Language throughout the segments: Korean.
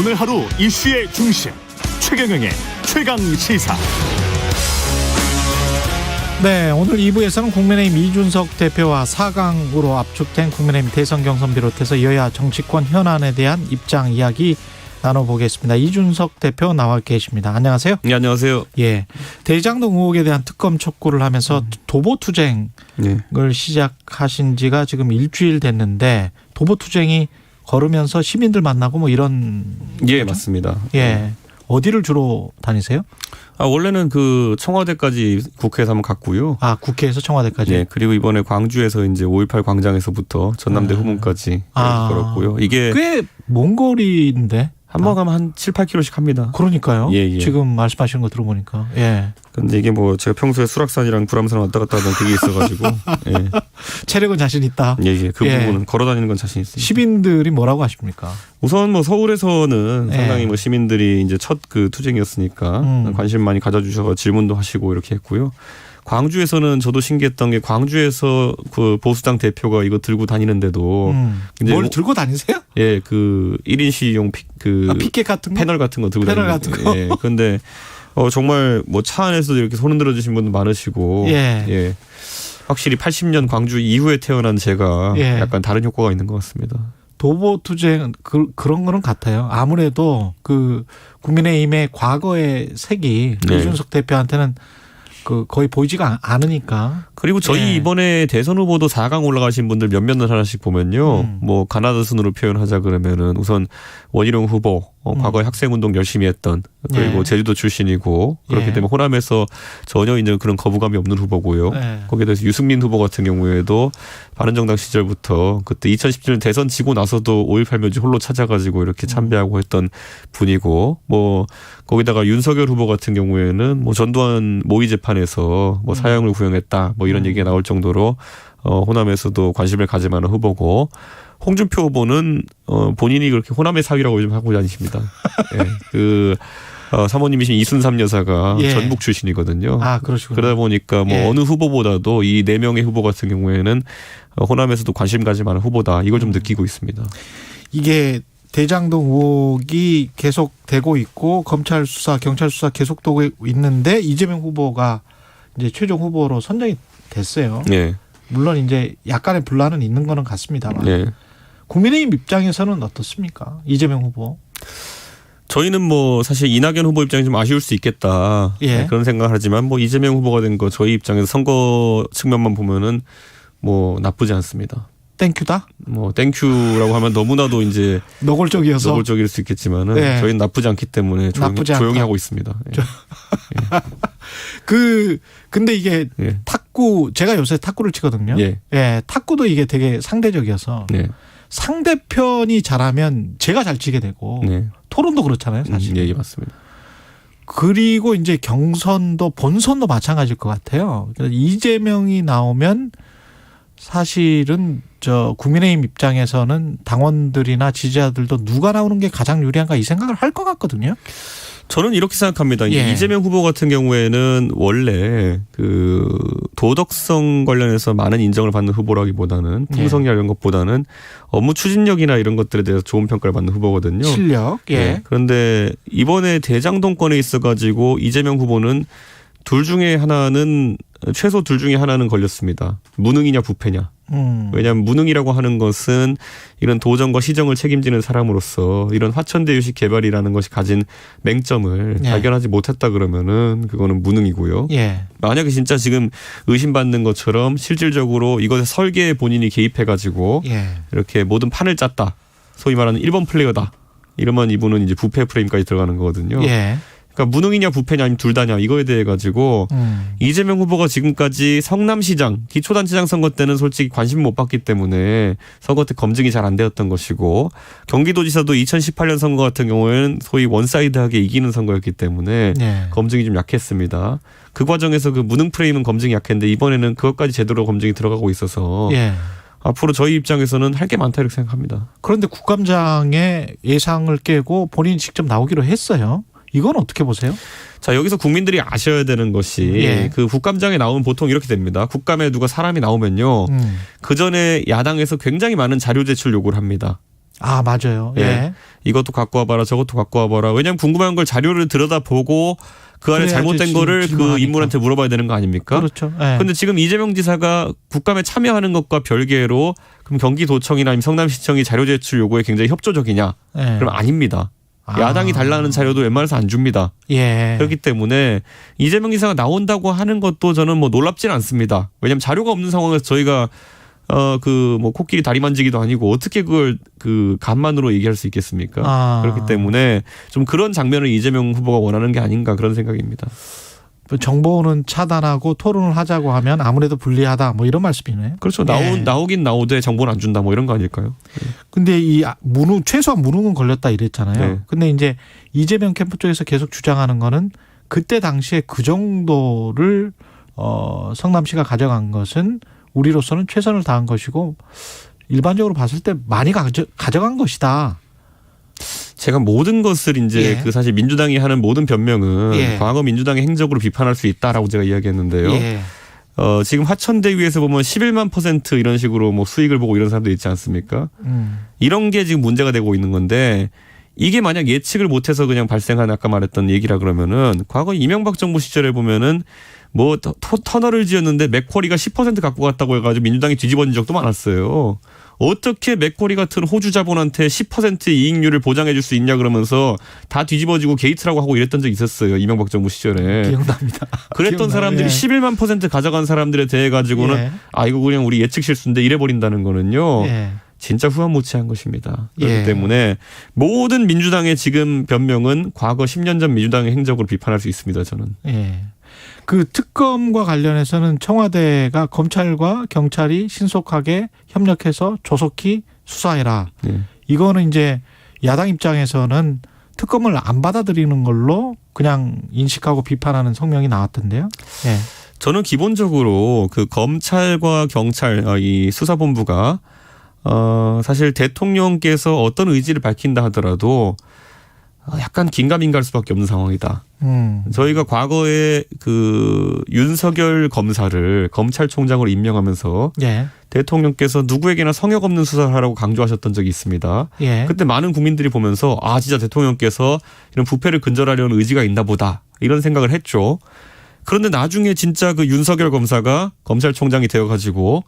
오늘 하루 이슈의 중심 최경영의 최강시사. 네, 오늘 2부에서는 국민의힘 이준석 대표와 4강으로 압축된 국민의힘 대선 경선 비롯해서 여야 정치권 현안에 대한 입장 이야기 나눠보겠습니다. 이준석 대표 나와 계십니다. 안녕하세요. 네, 안녕하세요. 예, 대장동 의혹에 대한 특검 촉구를 하면서 도보투쟁을 시작하신 지가 지금 일주일 됐는데 도보투쟁이 걸으면서 시민들 만나고 뭐 이런. 예, 거죠? 맞습니다. 예, 어디를 주로 다니세요? 원래는 그 청와대까지 국회에서 한번 갔고요. 아, 국회에서 청와대까지. 네, 그리고 이번에 광주에서 이제 5.18 광장에서부터 전남대 후문까지 걸었고요. 이게 꽤 먼 거리인데. 한 번 가면 한 7, 8km씩 합니다. 그러니까요. 예. 지금 말씀하시는 거 들어보니까. 예. 근데 이게 뭐 제가 평소에 수락산이랑 불암산 왔다 갔다 하던 그게 있어가지고. 예. 체력은 자신 있다. 예. 그 부분은 걸어 다니는 건 자신 있습니다. 시민들이 뭐라고 하십니까? 우선 뭐 서울에서는 상당히 뭐 시민들이 이제 첫 그 투쟁이었으니까 관심 많이 가져주셔서 질문도 하시고 이렇게 했고요. 광주에서는 저도 신기했던 게 광주에서 그 보수당 대표가 이거 들고 다니는데도 뭘 들고 다니세요? 예, 그 1인 시용 피켓 같은 거? 패널 같은 거 들고 패널 다니는 같은 거. 예. 그런데 정말 뭐 차 안에서도 이렇게 손 흔들어 주신 분들 많으시고 예. 확실히 80년 광주 이후에 태어난 제가 약간 다른 효과가 있는 것 같습니다. 도보투쟁 그런 거는 같아요. 아무래도 그 국민의힘의 과거의 색이 이준석 대표한테는 그 거의 보이지가 않으니까. 그리고 저희 이번에 대선 후보도 4강 올라가신 분들 몇몇 하나씩 보면요. 뭐 가나다 순으로 표현하자 그러면은 우선 원희룡 후보 과거에 학생운동 열심히 했던 그리고 제주도 출신이고 그렇기 때문에 호남에서 전혀 이제 그런 거부감이 없는 후보고요. 거기에 대해서 유승민 후보 같은 경우에도 바른정당 시절부터 그때 2017년 대선 지고 나서도 5.18 묘지 홀로 찾아가지고 이렇게 참배하고 했던 분이고 뭐 거기다가 윤석열 후보 같은 경우에는 뭐 전두환 모의 재판에서 뭐 사형을 구형했다 뭐 이런 얘기가 나올 정도로 호남에서도 관심을 가질 만한 후보고 홍준표 후보는 본인이 그렇게 호남의 사위라고 요즘 하고 다니십니다. 그 사모님이신 이순삼 여사가 전북 출신이거든요. 아, 그러시군요. 그러다 보니까 뭐 어느 후보보다도 이 4명의 후보 같은 경우에는 호남에서도 관심 가질 만한 후보다. 이걸 좀 느끼고 있습니다. 이게 대장동 의혹이 계속되고 있고 검찰 수사, 경찰 수사 계속되고 있는데 이재명 후보가 이제 최종 후보로 선정이 됐어요. 네. 물론 이제 약간의 분란은 있는 거는 같습니다만. 네. 국민의힘 입장에서는 어떻습니까? 이재명 후보. 저희는 뭐 사실 이낙연 후보 입장이 좀 아쉬울 수 있겠다. 그런 생각을 하지만 뭐 이재명 후보가 된 거 저희 입장에서 선거 측면만 보면은 뭐 나쁘지 않습니다. 땡큐다? 뭐 땡큐라고 하면 너무나도 이제 노골적일 수 있겠지만은 저희는 나쁘지 않기 때문에 조용히 하고 있습니다. 근데 이게 탁구 제가 요새 탁구를 치거든요. 탁구도 이게 되게 상대적이어서 상대편이 잘하면 제가 잘 치게 되고 토론도 그렇잖아요, 사실. 예, 맞습니다. 그리고 이제 경선도 본선도 마찬가지일 것 같아요. 그래서 이재명이 나오면 사실은 국민의힘 입장에서는 당원들이나 지지자들도 누가 나오는 게 가장 유리한가 이 생각을 할 것 같거든요. 저는 이렇게 생각합니다. 이재명 후보 같은 경우에는 원래 그 도덕성 관련해서 많은 인정을 받는 후보라기보다는 품성이나 이런 것보다는 업무 추진력이나 이런 것들에 대해서 좋은 평가를 받는 후보거든요. 실력. 그런데 이번에 대장동 건에 있어가지고 이재명 후보는 최소 둘 중에 하나는 걸렸습니다. 무능이냐 부패냐. 왜냐하면 무능이라고 하는 것은 이런 도정과 시정을 책임지는 사람으로서 이런 화천대유식 개발이라는 것이 가진 맹점을 발견하지 못했다 그러면은 그거는 무능이고요. 만약에 진짜 지금 의심받는 것처럼 실질적으로 이것의 설계에 본인이 개입해가지고 이렇게 모든 판을 짰다. 소위 말하는 1번 플레이어다. 이러면 이분은 이제 부패 프레임까지 들어가는 거거든요. 그러니까 무능이냐 부패냐 아니면 둘 다냐 이거에 대해 가지고 이재명 후보가 지금까지 성남시장 기초단체장 선거 때는 솔직히 관심 못 받기 때문에 선거 때 검증이 잘 안 되었던 것이고 경기도지사도 2018년 선거 같은 경우에는 소위 원사이드하게 이기는 선거였기 때문에 검증이 좀 약했습니다. 그 과정에서 그 무능 프레임은 검증이 약했는데 이번에는 그것까지 제대로 검증이 들어가고 있어서 앞으로 저희 입장에서는 할 게 많다 이렇게 생각합니다. 그런데 국감장의 예상을 깨고 본인이 직접 나오기로 했어요. 이건 어떻게 보세요? 자, 여기서 국민들이 아셔야 되는 것이 그 국감장에 나오면 보통 이렇게 됩니다. 국감에 누가 사람이 나오면요. 그 전에 야당에서 굉장히 많은 자료 제출 요구를 합니다. 아, 맞아요. 예. 예. 이것도 갖고 와봐라, 저것도 갖고 와봐라. 왜냐하면 궁금한 걸 자료를 들여다보고 그 안에 잘못된 거를 그 질문하니까. 인물한테 물어봐야 되는 거 아닙니까? 그렇죠. 예. 근데 지금 이재명 지사가 국감에 참여하는 것과 별개로 그럼 경기도청이나 아니면 성남시청이 자료 제출 요구에 굉장히 협조적이냐? 예. 그럼 아닙니다. 아. 야당이 달라는 자료도 웬만해서 안 줍니다. 예. 그렇기 때문에 이재명 지사가 나온다고 하는 것도 저는 뭐 놀랍진 않습니다. 왜냐하면 자료가 없는 상황에서 저희가 그 뭐 코끼리 다리 만지기도 아니고 어떻게 그걸 그 간만으로 얘기할 수 있겠습니까? 아. 그렇기 때문에 좀 그런 장면을 이재명 후보가 원하는 게 아닌가 그런 생각입니다. 정보는 차단하고 토론을 하자고 하면 아무래도 불리하다 뭐 이런 말씀이네요. 그렇죠. 예. 나오긴 나오되 정보는 안 준다 뭐 이런 거 아닐까요? 근데 이 무능 최소한 무능은 걸렸다 이랬잖아요. 네. 근데 이제 이재명 캠프 쪽에서 계속 주장하는 거는 그때 당시에 그 정도를 성남시가 가져간 것은 우리로서는 최선을 다한 것이고 일반적으로 봤을 때 많이 가져간 것이다. 제가 모든 것을 이제 예. 그 사실 민주당이 하는 모든 변명은 예. 과거 민주당의 행적으로 비판할 수 있다라고 제가 이야기했는데요. 예. 지금 화천대유에서 보면 11만 % 이런 식으로 뭐 수익을 보고 이런 사람도 있지 않습니까? 이런 게 지금 문제가 되고 있는 건데 이게 만약 예측을 못해서 그냥 발생한 아까 말했던 얘기라 그러면은 과거 이명박 정부 시절에 보면은 뭐 터널을 지었는데 맥쿼리가 10% 갖고 갔다고 해가지고 민주당이 뒤집어진 적도 많았어요. 어떻게 맥쿼리 같은 호주 자본한테 10% 이익률을 보장해 줄 수 있냐 그러면서 다 뒤집어지고 게이트라고 하고 이랬던 적이 있었어요. 이명박 정부 시절에. 기억납니다. 그랬던 사람들이 11만 % 가져간 사람들에 대해 가지고는 예. 아 이거 그냥 우리 예측 실수인데 이래버린다는 거는요. 예. 진짜 후한무치한 것입니다. 그렇기 예. 때문에 모든 민주당의 지금 변명은 과거 10년 전 민주당의 행적으로 비판할 수 있습니다. 저는. 예. 그 특검과 관련해서는 청와대가 검찰과 경찰이 신속하게 협력해서 조속히 수사해라. 예. 이거는 이제 야당 입장에서는 특검을 안 받아들이는 걸로 그냥 인식하고 비판하는 성명이 나왔던데요. 예. 저는 기본적으로 그 검찰과 경찰 이 수사본부가 사실 대통령께서 어떤 의지를 밝힌다 하더라도 약간 긴가민가할 수밖에 없는 상황이다. 저희가 과거에 그 윤석열 검사를 검찰총장으로 임명하면서 예. 대통령께서 누구에게나 성역 없는 수사를 하라고 강조하셨던 적이 있습니다. 예. 그때 많은 국민들이 보면서 아 진짜 대통령께서 이런 부패를 근절하려는 의지가 있나 보다 이런 생각을 했죠. 그런데 나중에 진짜 그 윤석열 검사가 검찰총장이 되어가지고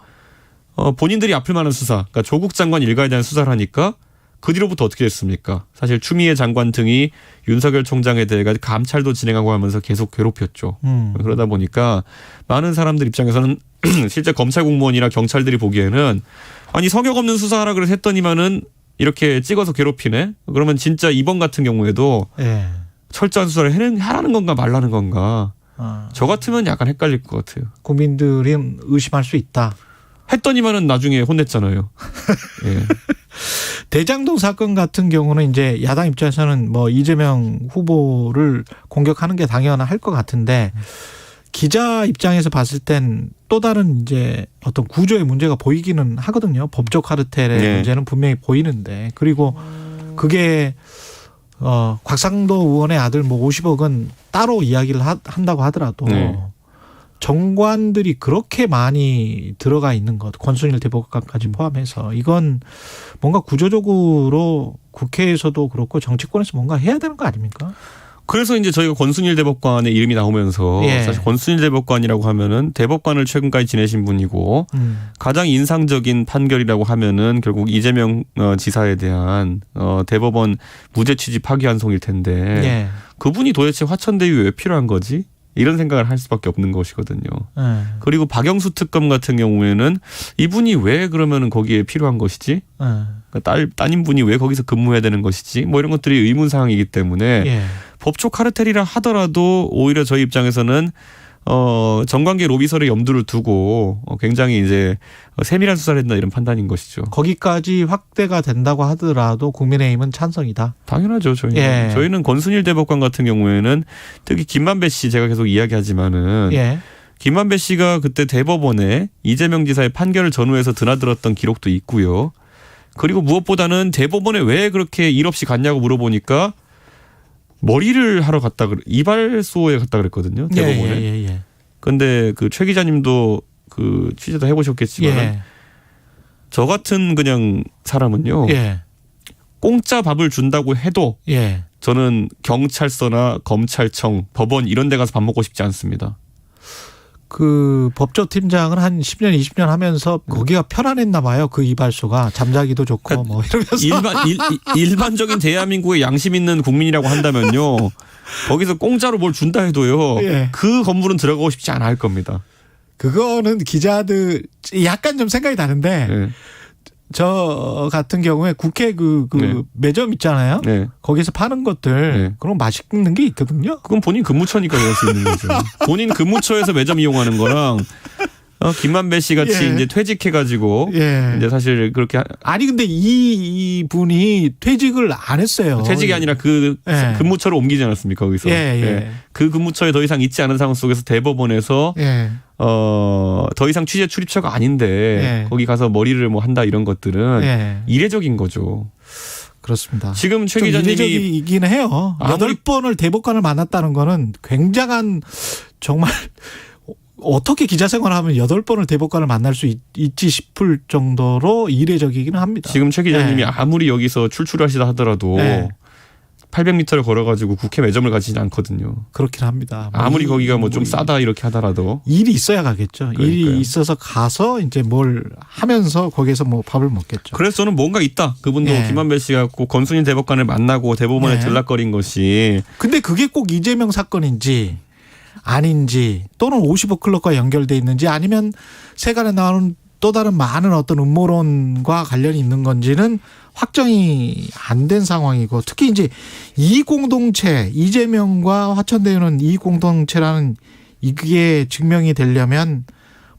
본인들이 아플 만한 수사, 그러니까 조국 장관 일가에 대한 수사를 하니까 그 뒤로부터 어떻게 됐습니까? 사실 추미애 장관 등이 윤석열 총장에 대해 감찰도 진행하고 하면서 계속 괴롭혔죠. 그러다 보니까 많은 사람들 입장에서는 실제 검찰 공무원이나 경찰들이 보기에는 아니 성역 없는 수사하라 그래서 했더니만은 이렇게 찍어서 괴롭히네. 그러면 진짜 이번 같은 경우에도 예. 철저한 수사를 하라는 건가 말라는 건가. 저 같으면 약간 헷갈릴 것 같아요. 국민들이 의심할 수 있다. 했더니만은 나중에 혼냈잖아요. 예. 대장동 사건 같은 경우는 이제 야당 입장에서는 뭐 이재명 후보를 공격하는 게 당연할 것 같은데 기자 입장에서 봤을 땐 또 다른 이제 어떤 구조의 문제가 보이기는 하거든요. 법적 카르텔의 네. 문제는 분명히 보이는데 그리고 그게 곽상도 의원의 아들 뭐 50억은 따로 이야기를 한다고 하더라도 네. 정관들이 그렇게 많이 들어가 있는 것, 권순일 대법관까지 포함해서 이건 뭔가 구조적으로 국회에서도 그렇고 정치권에서 뭔가 해야 되는 거 아닙니까? 그래서 이제 저희가 권순일 대법관의 이름이 나오면서 예. 사실 권순일 대법관이라고 하면은 대법관을 최근까지 지내신 분이고 가장 인상적인 판결이라고 하면은 결국 이재명 지사에 대한 대법원 무죄 취지 파기환송일 텐데 예. 그분이 도대체 화천대유 왜 필요한 거지? 이런 생각을 할 수밖에 없는 것이거든요. 그리고 박영수 특검 같은 경우에는 이분이 왜 그러면은 거기에 필요한 것이지? 그러니까 따님분이 왜 거기서 근무해야 되는 것이지? 뭐 이런 것들이 의문사항이기 때문에 예. 법조 카르텔이라 하더라도 오히려 저희 입장에서는 정관계 로비설의 염두를 두고 굉장히 이제 세밀한 수사를 했다 이런 판단인 것이죠. 거기까지 확대가 된다고 하더라도 국민의힘은 찬성이다. 당연하죠. 저희는. 예. 저희는 권순일 대법관 같은 경우에는 특히 김만배 씨 제가 계속 이야기하지만은 예. 김만배 씨가 그때 대법원에 이재명 지사의 판결을 전후해서 드나들었던 기록도 있고요. 그리고 무엇보다는 대법원에 왜 그렇게 일 없이 갔냐고 물어보니까 머리를 하러 갔다 이발소에 갔다 그랬거든요. 대법원에. 예. 근데 그 최 기자님도 그 취재도 해보셨겠지만 예. 저 같은 그냥 사람은요. 예. 공짜 밥을 준다고 해도 예. 저는 경찰서나 검찰청, 법원 이런 데 가서 밥 먹고 싶지 않습니다. 그 법조팀장을 한 10년, 20년 하면서 거기가 편안했나 봐요. 그 이발소가 잠자기도 좋고 그러니까 뭐 이러면서 일반적인 대한민국의 양심 있는 국민이라고 한다면요. 거기서 공짜로 뭘 준다 해도요. 예. 그 건물은 들어가고 싶지 않아 할 겁니다. 그거는 기자들 약간 좀 생각이 다른데 네. 저 같은 경우에 국회 네. 매점 있잖아요. 네. 거기서 파는 것들 네. 그런 맛있는 게 있거든요. 그건 본인 근무처니까 그럴 수 있는 거죠. 본인 근무처에서 매점 이용하는 거랑 김만배 씨 같이 예. 이제 퇴직해가지고 예. 이제 사실 그렇게 아니 근데 이 분이 퇴직을 안 했어요. 퇴직이 아니라 그 예. 근무처로 옮기지 않았습니까 거기서? 예, 예. 그 근무처에 더 이상 있지 않은 상황 속에서 대법원에서 예. 더 이상 취재 출입처가 아닌데 예. 거기 가서 머리를 뭐 한다 이런 것들은 예. 이례적인 거죠. 그렇습니다. 지금 최 좀 기자님이 이례적이긴 해요. 아무리 8번을 대법관을 만났다는 거는 굉장한 정말 어떻게 기자 생활하면 8번을 대법관을 만날 수 있지 싶을 정도로 이례적이기는 합니다. 지금 최 기자님이 네. 아무리 여기서 출출하시다 하더라도 네. 800m를 걸어가지고 국회 매점을 가지진 않거든요. 그렇긴 합니다. 뭐 아무리 거기가 뭐 좀 싸다 이렇게 하더라도 일이 있어야 가겠죠. 그러니까요. 일이 있어서 가서 이제 뭘 하면서 거기서 뭐 밥을 먹겠죠. 그래서 저는 뭔가 있다. 그분도 네. 김만배 씨가 꼭 건순인 대법관을 만나고 대법원에 네. 들락거린 것이 근데 그게 꼭 이재명 사건인지 아닌지 또는 55 클럽과 연결돼 있는지 아니면 세간에 나오는 또 다른 많은 어떤 음모론과 관련이 있는 건지는 확정이 안 된 상황이고 특히 이제 이익 공동체 이재명과 화천대유는 이익 공동체라는 이게 증명이 되려면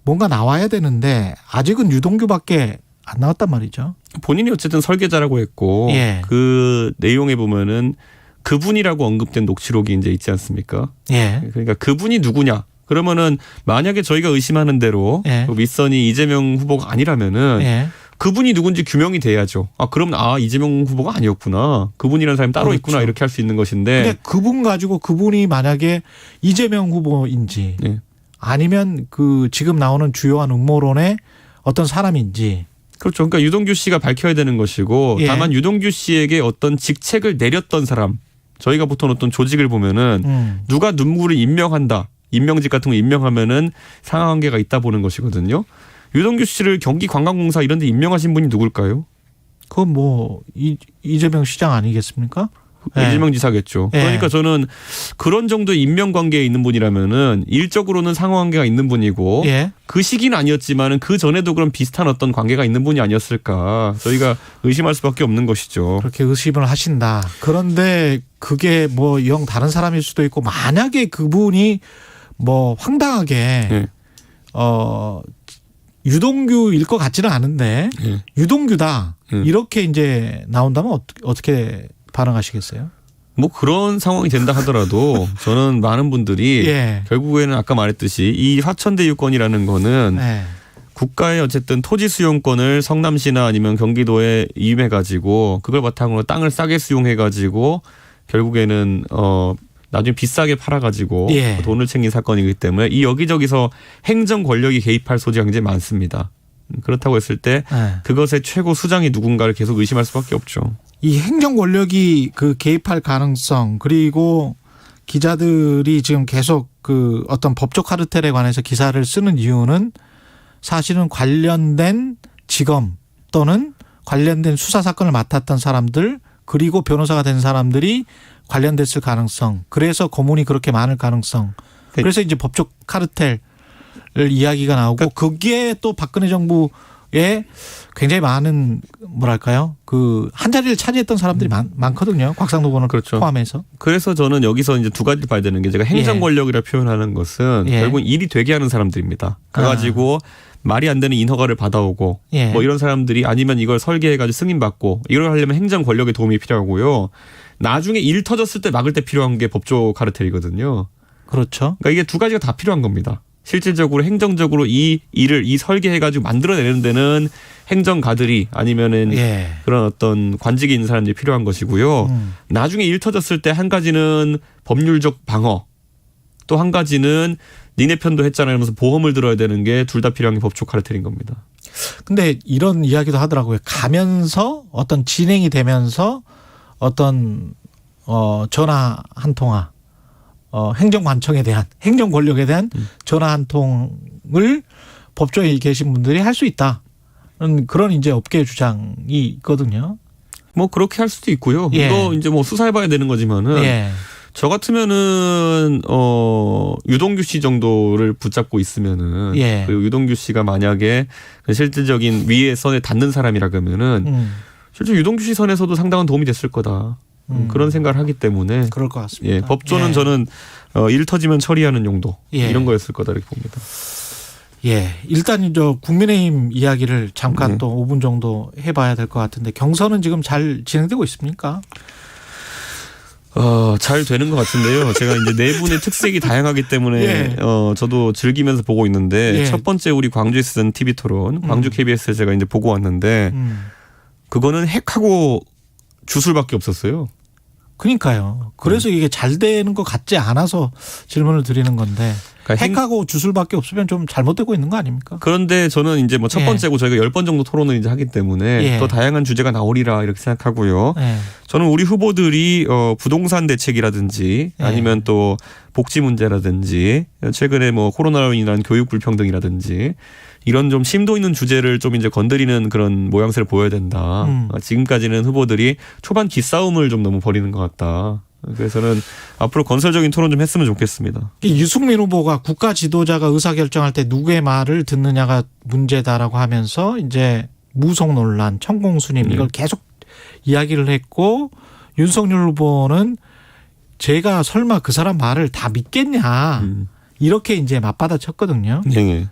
뭔가 나와야 되는데 아직은 유동규밖에 안 나왔단 말이죠. 본인이 어쨌든 설계자라고 했고 예. 그 내용에 보면은 그분이라고 언급된 녹취록이 이제 있지 않습니까? 예. 그러니까 그분이 누구냐? 그러면은 만약에 저희가 의심하는 대로 예. 그 윗선이 이재명 후보가 아니라면은 예. 그분이 누군지 규명이 돼야죠. 그럼 이재명 후보가 아니었구나. 그분이라는 사람이 따로 그렇죠. 있구나 이렇게 할 수 있는 것인데. 근데 그분 가지고 그분이 만약에 이재명 후보인지 네. 아니면 그 지금 나오는 주요한 음모론의 어떤 사람인지. 그렇죠. 그러니까 유동규 씨가 밝혀야 되는 것이고 예. 다만 유동규 씨에게 어떤 직책을 내렸던 사람. 저희가 보통 어떤 조직을 보면은 누가 누구를 임명한다. 임명직 같은 거 임명하면은 상하관계가 있다 보는 것이거든요. 유동규 씨를 경기관광공사 이런 데 임명하신 분이 누굴까요? 그건 뭐 이재명 시장 아니겠습니까? 예. 이재명 지사겠죠. 예. 그러니까 저는 그런 정도의 인명관계에 있는 분이라면은 일적으로는 상호관계가 있는 분이고 예. 그 시기는 아니었지만은 그 전에도 그런 비슷한 어떤 관계가 있는 분이 아니었을까 저희가 의심할 수밖에 없는 것이죠. 그렇게 의심을 하신다. 그런데 그게 뭐 영 다른 사람일 수도 있고 만약에 그분이 뭐 황당하게 예. 유동규일 것 같지는 않은데 예. 유동규다 예. 이렇게 이제 나온다면 어떻게 반응하시겠어요? 뭐 그런 상황이 된다 하더라도 저는 많은 분들이 예. 결국에는 아까 말했듯이 이 화천대유권이라는 거는 네. 국가의 어쨌든 토지 수용권을 성남시나 아니면 경기도에 이임해가지고 그걸 바탕으로 땅을 싸게 수용해가지고 결국에는 나중에 비싸게 팔아가지고 예. 돈을 챙긴 사건이기 때문에 이 여기저기서 행정 권력이 개입할 소지가 굉장히 많습니다. 그렇다고 했을 때 네. 그것의 최고 수장이 누군가를 계속 의심할 수밖에 없죠. 이 행정 권력이 그 개입할 가능성 그리고 기자들이 지금 계속 그 어떤 법적 카르텔에 관해서 기사를 쓰는 이유는 사실은 관련된 지검 또는 관련된 수사 사건을 맡았던 사람들 그리고 변호사가 된 사람들이 관련됐을 가능성 그래서 고문이 그렇게 많을 가능성 그래서 이제 법적 카르텔 이야기가 나오고 그게 또 박근혜 정부에 굉장히 많은 뭐랄까요 그 한 자리를 차지했던 사람들이 많거든요. 곽상도 의원을 그렇죠. 포함해서. 그래서 저는 여기서 이제 두 가지를 봐야 되는 게 제가 행정 권력이라 표현하는 것은 예. 결국 일이 되게 하는 사람들입니다. 그래가지고 말이 안 되는 인허가를 받아오고 예. 뭐 이런 사람들이 아니면 이걸 설계해가지고 승인받고 이걸 하려면 행정 권력의 도움이 필요하고요. 나중에 일 터졌을 때 막을 때 필요한 게 법조 카르텔이거든요. 그렇죠. 그러니까 이게 두 가지가 다 필요한 겁니다. 실질적으로 행정적으로 이 일을 이 설계해가지고 만들어내는 데는 행정가들이 아니면은 예. 그런 어떤 관직이 있는 사람들이 필요한 것이고요. 나중에 일 터졌을 때 한 가지는 법률적 방어 또 한 가지는 니네 편도 했잖아요 하면서 보험을 들어야 되는 게 둘 다 필요한 게 법조 카르텔인 겁니다. 근데 이런 이야기도 하더라고요. 가면서 어떤 진행이 되면서 어떤 전화 한 통화, 행정관청에 대한 행정 권력에 대한 전화 한 통을 법조에 계신 분들이 할 수 있다. 그런 이제 업계 주장이 있거든요. 뭐 그렇게 할 수도 있고요. 예. 이거 이제 뭐 수사해봐야 되는 거지만은 예. 저 같으면은 유동규 씨 정도를 붙잡고 있으면은 예. 그리고 유동규 씨가 만약에 실질적인 위에 선에 닿는 사람이라 그러면은 실제 유동규 씨 선에서도 상당한 도움이 됐을 거다. 그런 생각을 하기 때문에 그럴 것 같습니다. 예, 법조는 예. 저는 일 터지면 처리하는 용도 예. 이런 거였을 거다 이렇게 봅니다. 예, 일단 저 국민의힘 이야기를 잠깐 네. 또 5분 정도 해봐야 될 것 같은데 경선은 지금 잘 진행되고 있습니까? 잘 되는 것 같은데요. 제가 이제 네 분의 특색이 다양하기 때문에 예. 저도 즐기면서 보고 있는데 예. 첫 번째 우리 광주에서 쓴 TV 토론, 광주 KBS에 제가 이제 보고 왔는데 그거는 핵하고 주술밖에 없었어요. 그러니까요. 그래서 이게 잘 되는 것 같지 않아서 질문을 드리는 건데 그러니까 핵하고 주술밖에 없으면 좀 잘못되고 있는 거 아닙니까? 그런데 저는 이제 뭐 첫 예. 번째고 저희가 10번 정도 토론을 이제 하기 때문에 예. 더 다양한 주제가 나오리라 이렇게 생각하고요. 예. 저는 우리 후보들이 부동산 대책이라든지 예. 아니면 또 복지 문제라든지 최근에 뭐 코로나로 인한 교육 불평등이라든지 이런 좀 심도 있는 주제를 좀 이제 건드리는 그런 모양새를 보여야 된다. 지금까지는 후보들이 초반 기싸움을 좀 너무 벌이는 것 같다. 그래서는 앞으로 건설적인 토론 좀 했으면 좋겠습니다. 유승민 후보가 국가 지도자가 의사결정할 때 누구의 말을 듣느냐가 문제다라고 하면서 이제 무속 논란, 천공수님 이걸 계속 이야기를 했고 윤석열 후보는 제가 설마 그 사람 말을 다 믿겠냐 이렇게 이제 맞받아쳤거든요. 네.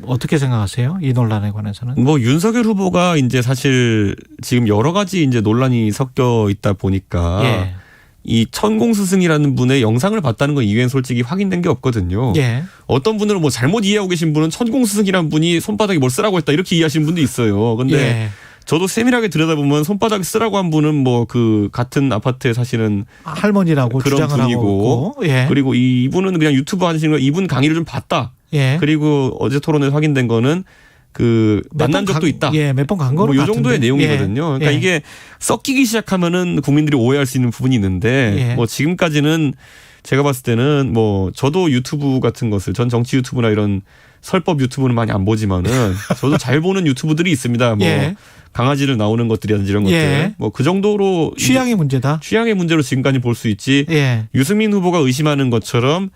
어떻게 생각하세요? 이 논란에 관해서는? 뭐 윤석열 후보가 이제 사실 지금 여러 가지 이제 논란이 섞여 있다 보니까 예. 이 천공스승이라는 분의 영상을 봤다는 거 이외엔 솔직히 확인된 게 없거든요. 예. 어떤 분들은 뭐 잘못 이해하고 계신 분은 천공스승이라는 분이 손바닥에 뭘 쓰라고 했다 이렇게 이해하시는 분도 있어요. 근데 예. 저도 세밀하게 들여다보면 손바닥에 쓰라고 한 분은 뭐 그 같은 아파트에 사시는 할머니라고 그런 주장을 분이고 하고 있고. 예. 그리고 이분은 그냥 유튜브 하시는 거 이분 강의를 좀 봤다. 예. 그리고 어제 토론에서 확인된 거는 그 만난 적도 있다. 예, 몇 번 간 거는 뭐 이 정도의 같은데. 내용이거든요. 예. 그러니까 예. 이게 섞이기 시작하면은 국민들이 오해할 수 있는 부분이 있는데 예. 뭐 지금까지는 제가 봤을 때는 뭐 저도 유튜브 같은 것을 전 정치 유튜브나 이런 설법 유튜브는 많이 안 보지만은 저도 잘 보는 유튜브들이 있습니다. 뭐 예. 강아지를 나오는 것들이라든지 이런 것들. 예. 뭐 그 정도로 취향의 문제다. 취향의 문제로 지금까지 볼 수 있지. 예. 유승민 후보가 의심하는 것처럼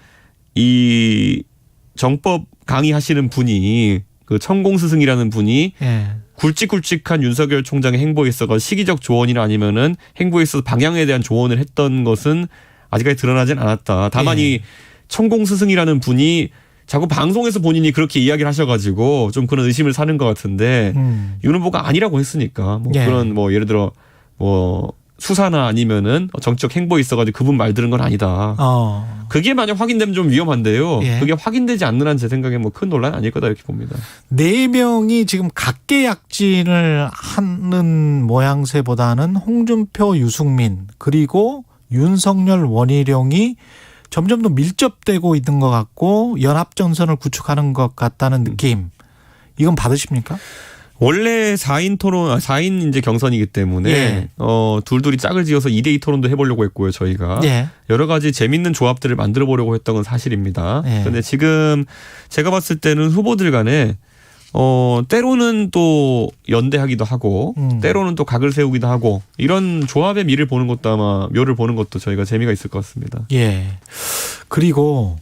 이 정법 강의하시는 분이 그 천공스승이라는 분이 예. 굵직굵직한 윤석열 총장의 행보에 있어서 시기적 조언이나 아니면은 행보에 있어서 방향에 대한 조언을 했던 것은 아직까지 드러나진 않았다. 다만 예. 이 천공스승이라는 분이 자꾸 방송에서 본인이 그렇게 이야기를 하셔가지고 좀 그런 의심을 사는 것 같은데 윤 후보가 아니라고 했으니까 뭐 예. 그런 뭐 예를 들어 뭐 수사나 아니면은 정치적 행보에 있어가지고 그분 말 들은 건 아니다. 그게 만약 확인되면 좀 위험한데요. 예. 그게 확인되지 않는 한 제 생각에 뭐 큰 논란 아닐 거다 이렇게 봅니다. 4명이 지금 각계약진을 하는 모양새보다는 홍준표, 유승민 그리고 윤석열, 원희룡이 점점 더 밀접되고 있는 것 같고 연합전선을 구축하는 것 같다는 느낌. 이건 받으십니까? 원래 4인 토론, 4인 이제 경선이기 때문에 예. 둘둘이 짝을 지어서 2대2 토론도 해보려고 했고요, 저희가. 예. 여러 가지 재밌는 조합들을 만들어 보려고 했던 건 사실입니다. 예. 그런데 지금 제가 봤을 때는 후보들 간에 때로는 또 연대하기도 하고 때로는 또 각을 세우기도 하고 이런 조합의 미를 보는 것도 아마 묘를 보는 것도 저희가 재미가 있을 것 같습니다. 예. 그리고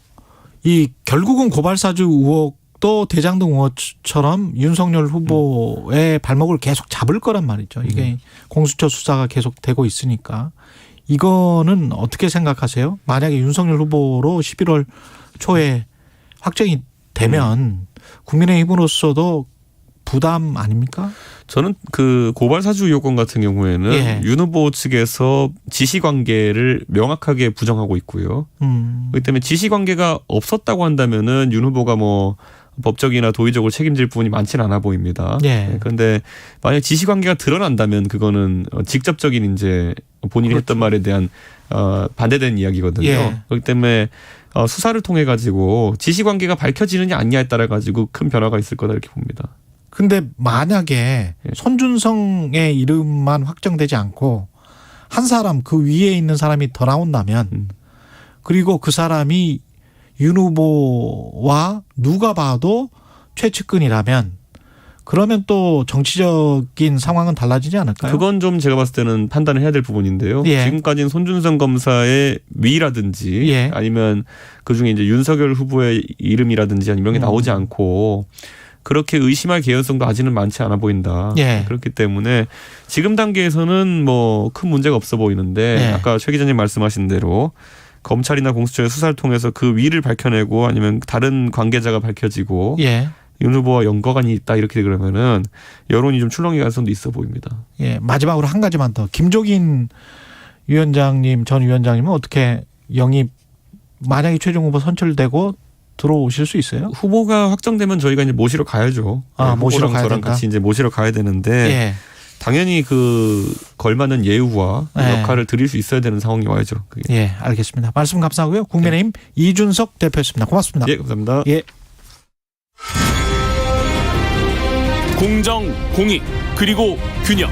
이 결국은 고발사주 의혹도 대장동 의혹처럼 윤석열 후보의 발목을 계속 잡을 거란 말이죠. 이게 공수처 수사가 계속 되고 있으니까. 이거는 어떻게 생각하세요? 만약에 윤석열 후보로 11월 초에 확정이 되면 국민의힘으로서도 부담 아닙니까? 저는 그 고발사주 의혹건 같은 경우에는 예. 윤 후보 측에서 지시관계를 명확하게 부정하고 있고요. 그렇기 때문에 지시관계가 없었다고 한다면은 윤 후보가 뭐 법적이나 도의적으로 책임질 부분이 많지는 않아 보입니다. 예. 그런데 만약 지시관계가 드러난다면 그거는 직접적인 이제 본인이 그렇죠. 했던 말에 대한 반대되는 이야기거든요. 예. 그렇기 때문에 수사를 통해 가지고 지시관계가 밝혀지느냐 아니냐에 따라 가지고 큰 변화가 있을 거다 이렇게 봅니다. 근데 만약에 손준성의 이름만 확정되지 않고 한 사람 그 위에 있는 사람이 더 나온다면 그리고 그 사람이 윤 후보와 누가 봐도 최측근이라면 그러면 또 정치적인 상황은 달라지지 않을까요? 그건 좀 제가 봤을 때는 판단을 해야 될 부분인데요. 예. 지금까지는 손준성 검사의 위라든지 예. 아니면 그중에 이제 윤석열 후보의 이름이라든지 아니면 이런 게 나오지 않고 그렇게 의심할 개연성도 아직은 많지 않아 보인다. 예. 그렇기 때문에 지금 단계에서는 뭐 큰 문제가 없어 보이는데 예. 아까 최 기자님 말씀하신 대로 검찰이나 공수처의 수사를 통해서 그 위를 밝혀내고 아니면 다른 관계자가 밝혀지고 예. 윤 후보와 연관이 있다 이렇게 그러면은 여론이 좀 출렁일 가능성도 있어 보입니다. 예. 마지막으로 한 가지만 더. 김종인 위원장님, 전 위원장님은 어떻게 영입 만약에 최종 후보 선출되고 들어오실 수 있어요? 후보가 확정되면 저희가 이제 모시러 가야죠. 아, 모시러 후보랑 가야 저랑 된다? 같이 이제 모시러 가야 되는데 예. 당연히 그 걸맞는 예우와 네. 역할을 드릴 수 있어야 되는 상황이 와야죠. 그게. 예, 알겠습니다. 말씀 감사하고요. 국민의힘 이준석 대표였습니다. 고맙습니다. 예, 감사합니다. 예. 공정, 공익, 그리고 균형.